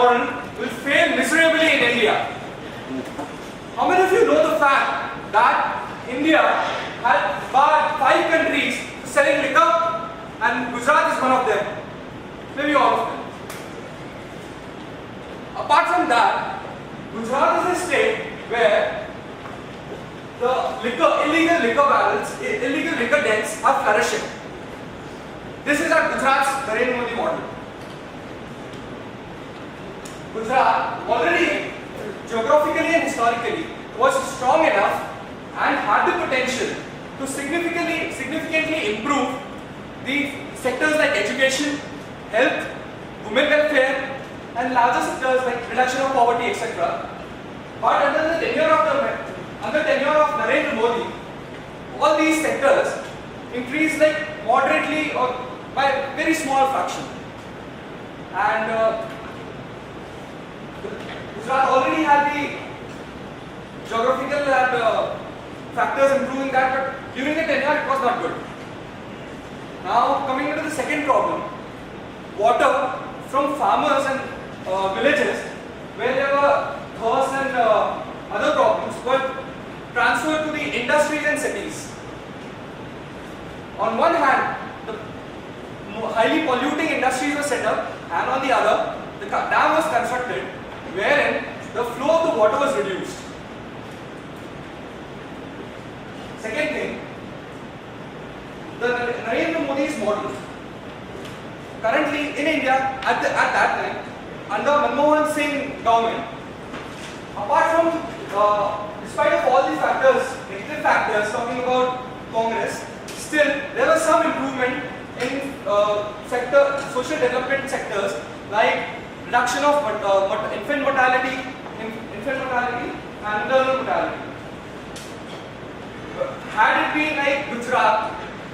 model will fail miserably in India. How many of you know the fact that India had barred 5 countries selling liquor and Gujarat is one of them? Maybe all of them. Apart from that, Gujarat is a state where the illegal liquor barrels, illegal liquor dens are flourishing. This is our Gujarat's Narendra Modi model. Gujarat already geographically and historically was strong enough and had the potential to significantly improve the sectors like education, health, women welfare, and larger sectors like reduction of poverty, etc. But under the tenure of Narendra Modi, all these sectors increased like moderately or by a very small fraction. And Gujarat already had the geographical factors improving that, but during the tenure it was not good. Now coming into the second problem, water from farmers and villages where there were thirst and other problems were transferred to the industries and cities. On one hand, the highly polluting industries were set up, and on the other, the dam was constructed wherein the flow of the water was reduced. Second thing, the Narendra Modi's model. Currently in India, at that time, under Manmohan Singh government, apart from, despite of all these factors, negative factors, talking about Congress, still there was some improvement in social development sectors like reduction of infant mortality and maternal mortality. Had it been like Gujarat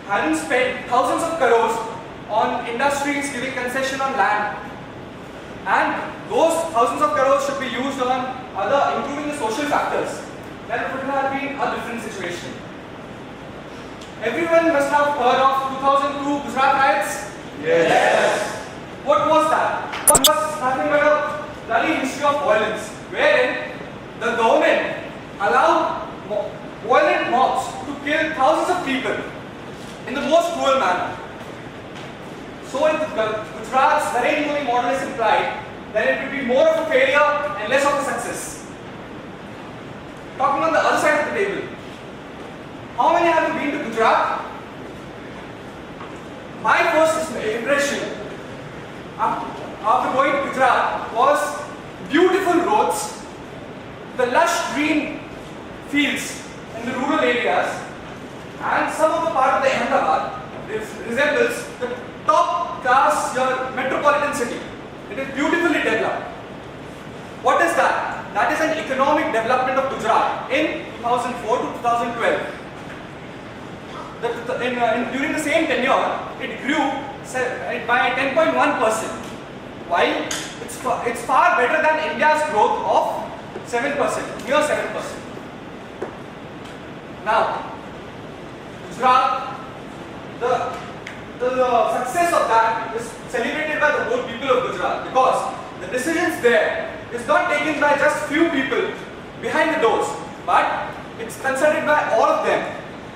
hadn't spent thousands of crores on industries giving concession on land, and those thousands of crores should be used on other improving the social factors, then it would have been a different situation. Everyone must have heard of 2002 Gujarat riots? Yes. What was that? What was nothing but a bloody history of violence, wherein the government allowed violent mobs to kill thousands of people in the most cruel manner. So if Gujarat's Narendra Modi model is implied, then it would be more of a failure and less of a success. Talking on the other side of the table, how many have you been to Gujarat? My first impression after going to Gujarat was beautiful roads, the lush green fields in the rural areas, and some of the part of the Ahmedabad resembles the top class metropolitan city. It is beautifully developed. What is that? That is an economic development of Gujarat in 2004 to 2012. During the same tenure, it grew by 10.1%, while it's far better than India's growth of 7%, near 7%. Now, Gujarat, the success of that is celebrated by the whole people of Gujarat, because the decisions there is not taken by just few people behind the doors, but it's considered by all of them,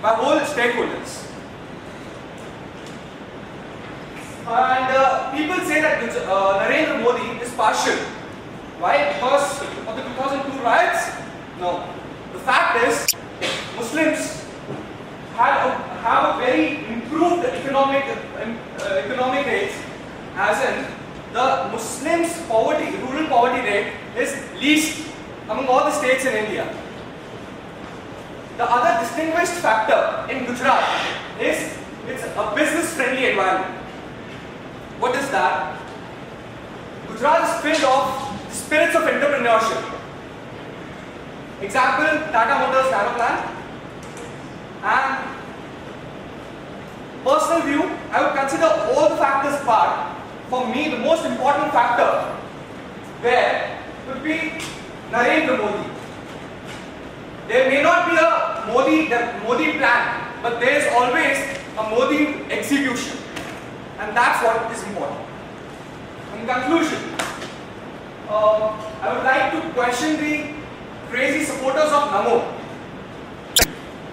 by whole stakeholders. And people say that Narendra Modi is partial. Why? Because of the 2002 riots? No. The fact is, Muslims have a very improved economic rates, as in the Muslims' rural poverty rate is least among all the states in India. The other distinguished factor in Gujarat is it's a business-friendly environment. What is that? Gujarat is filled of spirits of entrepreneurship. Example, Tata Motors Nano Plant. And personal view, I would consider all the factors apart. For me, the most important factor where would be Narendra Modi. There may not be a Modi plan, but there is always a Modi execution, and that's what is important. In conclusion, to question the crazy supporters of Namo.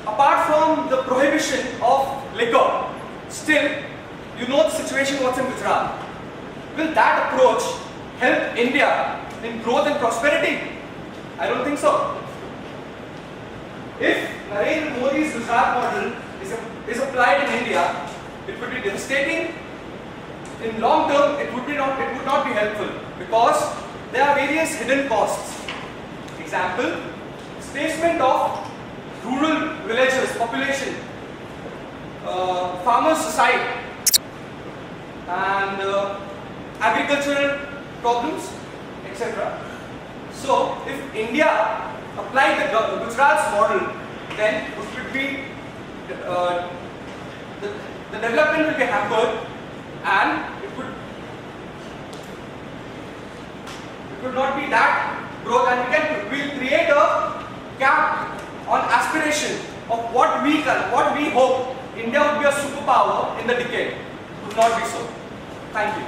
Apart from the prohibition of liquor, still, you know the situation what's in Gujarat. Will that approach help India in growth and prosperity? I don't think so. If Narendra Modi's Gujarat model is applied in India, it would be devastating. In long term, it would not be helpful because there are various hidden costs. Example, displacement of rural villages, population, farmers' suicide, and agricultural problems, etc. So, if India applied the Gujarat's model, then it would be the development will be hampered, and it would not be that growth, and we'll create a gap on aspiration of what we hope India would be a superpower in the decade. It would not be so. Thank you.